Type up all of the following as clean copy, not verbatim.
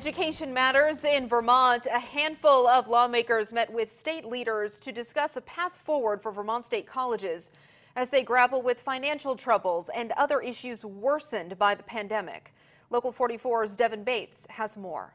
Education matters in Vermont. A handful of lawmakers met with state leaders to discuss a path forward for Vermont state colleges as they grapple with financial troubles and other issues worsened by the pandemic. Local 44's Devin Bates has more.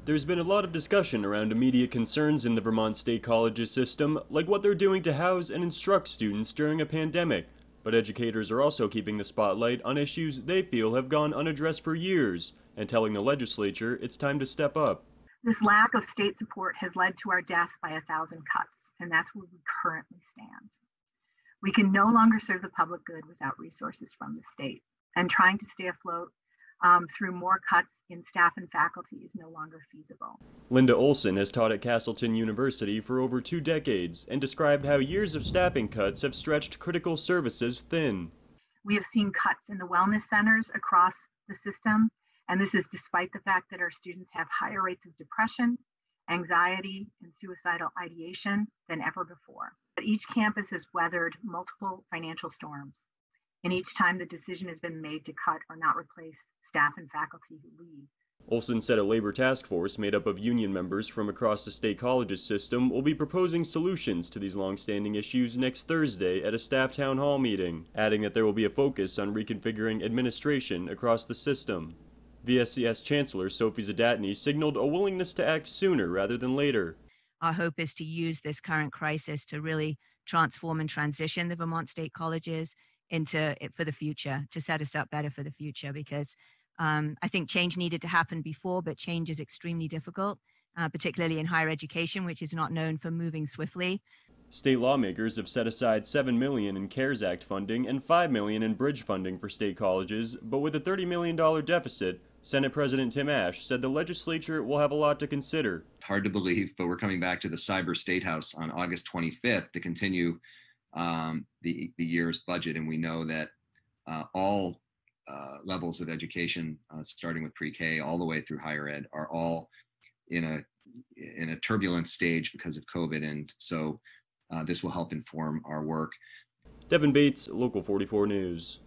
There's been a lot of discussion around immediate concerns in the Vermont State Colleges system, like what they're doing to house and instruct students during a pandemic. But educators are also keeping the spotlight on issues they feel have gone unaddressed for years and telling the legislature it's time to step up. This lack of state support has led to our death by 1,000 cuts, and that's where we currently stand. We can no longer serve the public good without resources from the state, and trying to stay afloat through more cuts in staff and faculty is no longer feasible. Linda Olson has taught at Castleton University for over 2 decades and described how years of staffing cuts have stretched critical services thin. We have seen cuts in the wellness centers across the system, and this is despite the fact that our students have higher rates of depression, anxiety, and suicidal ideation than ever before. But each campus has weathered multiple financial storms, and each time the decision has been made to cut or not replace staff and faculty who leave. Olson said a labor task force made up of union members from across the state colleges system will be proposing solutions to these long-standing issues next Thursday at a staff town hall meeting, adding that there will be a focus on reconfiguring administration across the system. VSCS Chancellor Sophie Zadatny signaled a willingness to act sooner rather than later. Our hope is to use this current crisis to really transform and transition the Vermont State Colleges into it for the future, to set us up better for the future, because I think change needed to happen before, but change is extremely difficult, particularly in higher education, which is not known for moving swiftly. State lawmakers have set aside $7 million in CARES Act funding and $5 million in bridge funding for state colleges, but with a $30 million deficit, Senate President Tim Ash said the legislature will have a lot to consider. It's hard to believe, but we're coming back to the Cyber State House on August 25th to continue the year's budget, and we know that all levels of education, starting with pre-K all the way through higher ed, are all in a turbulent stage because of COVID, and so this will help inform our work. Devin Bates, Local 44 News.